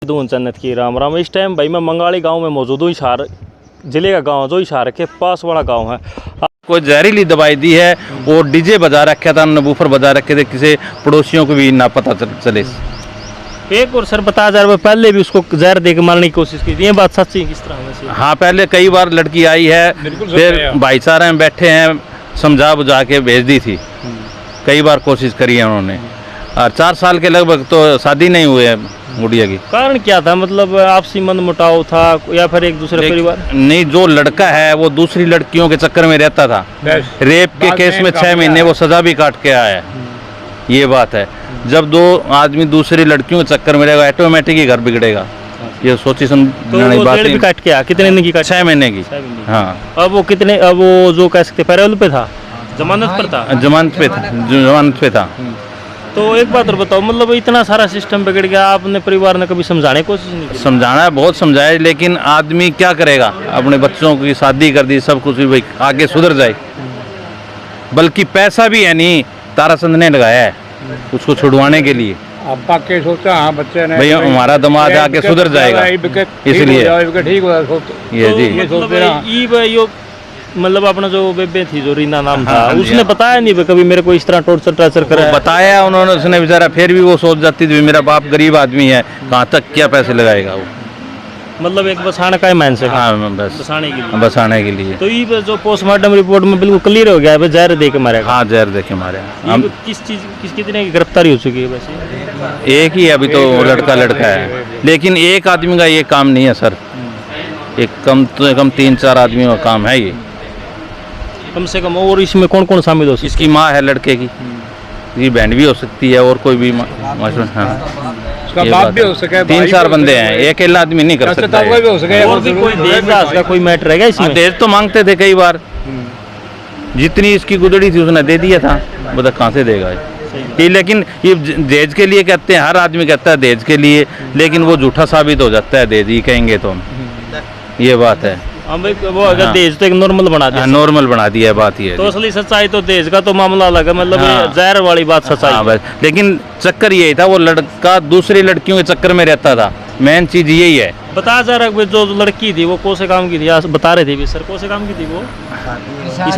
जन्नत की राम राम। इस टाइम भाई मैं मंगाली गांव में मौजूद हूँ। हिसार जिले का गांव जो हिसार के पास वाला गांव है। कोई जहरीली दवाई दी है और डीजे बजा रखा था, बूफर बजा रखे थे, किसी पड़ोसियों को भी ना पता चले। एक और सर 50,000 रुपये पहले भी उसको जहर दे के मारने की कोशिश की थी। ये बात सच्ची है किस तरह वैसे? हाँ, पहले कई बार लड़की आई है, फिर भाईचारा में बैठे हैं, समझा बुझा के भेज दी थी। कई बार कोशिश करी है उन्होंने, और 4 साल के लगभग तो शादी नहीं हुए है गुड़िया की। कारण क्या था? मतलब आपसी मन मुटाव था या फिर एक दूसरे परिवार? नहीं, जो लड़का है वो दूसरी लड़कियों के चक्कर में रहता था। रेप के केस में 6 महीने वो सजा भी काट के आया है। ये बात है, जब 2 आदमी दूसरी लड़कियों के चक्कर में रहेगा ऑटोमेटिक ही घर बिगड़ेगा। ये सोची समझने की बात है। काट के कितने दिन की काट? 6 महीने की। हाँ, अब वो कितने, अब वो जो कह सकते पैरोल पे था, जमानत पर था? जमानत पे था। तो एक बात और बताओ, मतलब इतना सारा सिस्टम बिगड़ गया, आपने परिवार ने कभी समझाने की कोशिश नहीं की? समझाना बहुत समझाया, लेकिन आदमी क्या करेगा? अपने बच्चों की शादी कर दी, सब कुछ, भाई आगे सुधर जाए। बल्कि पैसा भी है नहीं, ताराचंद ने लगाया है उसको छुड़वाने के लिए। आपका के सोचा हाँ बच्चे ने भैया हमारा दामाद आके सुधर जाएगा, इसलिए ठीक ये जी। मतलब अपना जो बेबे थी, जो रीना नाम था, उसने बताया नहीं कभी मेरे को इस तरह टॉर्चर करा? बताया उन्होंने, उसने बेचारा फिर भी वो सोच जाती थी मेरा बाप गरीब आदमी है, कहाँ तक क्या पैसे लगाएगा वो। मतलब एक बसाने का ही माइंडसेट। हाँ, बस बसाने के लिए। तो ये जो पोस्टमार्टम रिपोर्ट में बिल्कुल क्लियर हो गया है, जहर दे के मारेगा। हाँ, जहर दे के मारे। हम कितने की गिरफ्तारी हो चुकी है वैसे? एक ही अभी तो लड़का है, लेकिन एक आदमी का ये काम नहीं है सर, एक कम तो कम 3-4 आदमियों का काम है ये कम से कम। और इसमें कौन कौन शामिल हो सकता है? इसकी माँ है लड़के की, ये बहन भी हो सकती है, और कोई भी। हाँ, बाप भी हो सके। 3-4 बंदे हैं, एक अकेला आदमी नहीं कर सकता। और भी कोई देश का कोई मैटर है इसमें? देश तो मांगते थे कई बार, जितनी इसकी गुदड़ी थी उसने दे दिया था, बता कहाँ से देगा ये। लेकिन ये दहेज के लिए कहते हैं, हर आदमी कहता है दहेज के लिए, लेकिन वो झूठा साबित हो जाता है दहेज ही कहेंगे तो हम। ये बात है। वो अगर दहेज तो एक नॉर्मल बना दिया, नॉर्मल बना दिया है, बात ये तो असली सच्चाई तो दहेज का तो मामला अलग है, मतलब जहर वाली बात सच्चाई। हाँ, बस। लेकिन चक्कर यही था, वो लड़का दूसरी लड़कियों के चक्कर में रहता था। मेन चीज यही है। बता जा रहा जो लड़की थी वो कौन से काम की थी? बता रहे थे सर, कौन से काम की थी वो?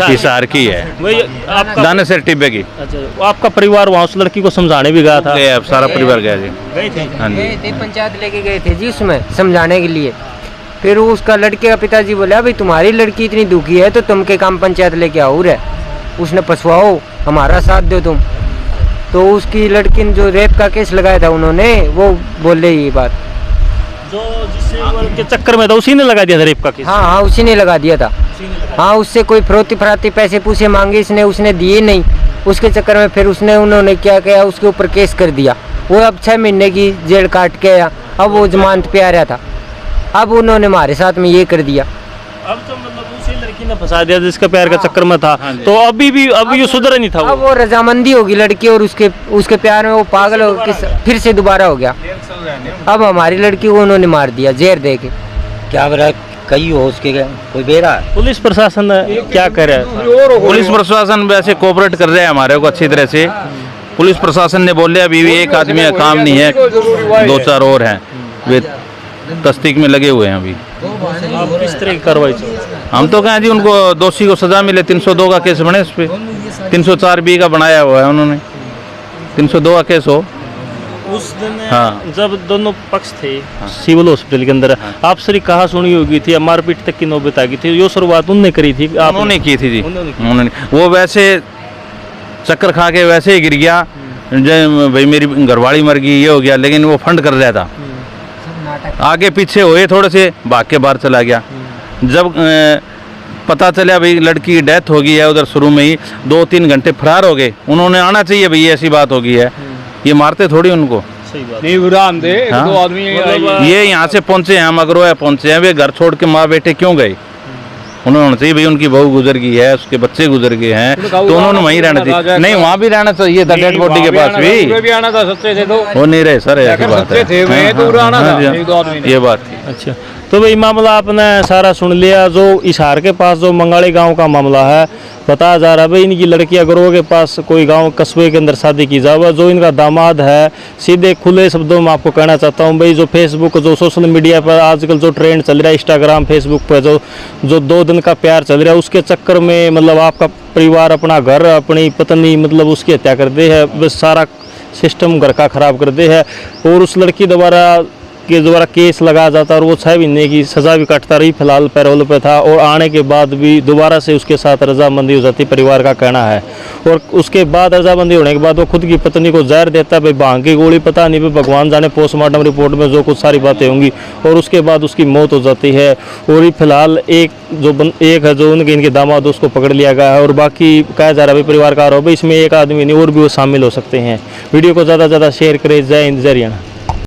हिसार की है, वही आपका दानेसर टिब्बे की। अच्छा, आपका परिवार वहाँ उस लड़की को समझाने भी गया था? सारा परिवार गया जी। गए थे पंचायत लेके गए थे जी उसमें समझाने के लिए। फिर उसका लड़के का पिताजी बोला भाई तुम्हारी लड़की इतनी दुखी है तो तुम के काम पंचायत लेके आओ रे, उसने पसवाओ, हमारा साथ दो तुम। तो उसकी लड़की ने जो रेप का केस लगाया था उन्होंने, वो बोले ये बात जो जिससे के चक्कर में था उसी ने लगा दिया था रेप का केस? हाँ, उसी ने लगा दिया था। हाँ, उससे कोई फरोती फराती पैसे पूछे मांगे उसने दिए नहीं। उसके चक्कर में फिर उन्होंने क्या किया, उसके ऊपर केस कर दिया। वो अब 6 महीने की जेल काट के आया, अब वो जमानत पे आ रहा था। अब उन्होंने हमारे साथ में ये कर दिया। अब तो मतलब उसी लड़की ने फंसा दिया जिसका प्यार का चक्कर में था। तो अभी ये सुधर नहीं था। अब वो रजामंदी होगी लड़की, और उसके प्यार में वो पागल हो, फिर से दोबारा हो गया। अब हमारी लड़की को उन्होंने मार दिया जहर दे के। क्या बरा कई हो उसके कोई बेरा? पुलिस प्रशासन क्या कर रहा है? पुलिस प्रशासन वैसे कोऑपरेट कर रहे हैं हमारे को अच्छी तरह से। पुलिस प्रशासन ने बोले अभी भी एक आदमी का काम नहीं है, 2-4 और हैं, वे तस्दीक में लगे हुए हैं अभी। आप किस तरह की कार्रवाई? हम तो कहें जी उनको दोषी को सजा मिले। 302 का केस बने इस पे, 304B का बनाया हुआ है उन्होंने, 302 का केस हो। उस दिन हाँ, जब दोनों पक्ष थे सिविल हॉस्पिटल के अंदर, आपसे कहा सुनी होगी थी, मारपीट तक की नौबत आ गई थी, जो शुरुआत उन्होंने करी थी? उन्होंने की थी जी, उन्होंने। वो वैसे चक्कर खा के वैसे ही गिर गया, भाई मेरी घरवाली मर गई, ये हो गया, लेकिन वो फंड कर रहा था। आगे पीछे हुए थोड़े से, भाग के बाहर चला गया। जब पता चला भाई लड़की की डेथ हो गई है, उधर शुरू में ही 2-3 घंटे फरार हो गए। उन्होंने आना चाहिए भाई, ऐसी बात हो गई है, ये मारते थोड़ी उनको। नहीं विराम दे। 2 आदमी ये यहाँ से पहुँचे हैं, मगरोया पहुँचे हैं, वे घर छोड़ के माँ बेटे क्यों गए? उन्होंने चाहिए भाई, उनकी बहू गुजर गई है, उसके बच्चे गुजर गए हैं, तो उन्होंने वहीं रहना चाहिए। नहीं, वहाँ भी रहना चाहिए था, डेड बॉडी के पास भी। आना था, सच्चे थे तो वो नहीं रहे सर, ऐसी बात है। ये बात थी। अच्छा, तो भाई मामला आपने सारा सुन लिया। जो इशार के पास जो मंगाली गांव का मामला है, बताया जा रहा है भाई इनकी लड़की अगरोह के पास कोई गांव कस्बे के अंदर शादी की जाए। जो इनका दामाद है, सीधे खुले शब्दों में आपको कहना चाहता हूं भाई, जो फेसबुक, जो सोशल मीडिया पर आजकल जो ट्रेंड चल रहा है, इंस्टाग्राम फेसबुक पर जो 2 दिन का प्यार चल रहा है, उसके चक्कर में मतलब आपका परिवार, अपना घर, अपनी पत्नी मतलब उसकी हत्या कर दे है। बस सारा सिस्टम घर का खराब कर दे है। और उस लड़की द्वारा केस लगाया जाता और वो 6 महीने की सज़ा भी काटता रही, फिलहाल पैरोल पे था। और आने के बाद भी दोबारा से उसके साथ रजामंदी हो जाती, परिवार का कहना है। और उसके बाद रजामंदी होने के बाद वो खुद की पत्नी को जहर देता है भाई, भांग की गोली, पता नहीं भाई, भगवान जाने पोस्टमार्टम रिपोर्ट में जो कुछ सारी बातें होंगी। और उसके बाद उसकी मौत हो जाती है। और ये फिलहाल एक है जो इनके दामाद, उसको पकड़ लिया गया है। और बाकी कहा जा रहा है भाई, परिवार का आरोप है, इसमें एक आदमी नहीं और भी वो शामिल हो सकते हैं। वीडियो को ज़्यादा से ज़्यादा शेयर करें। जय हिंद, जय हरियाणा।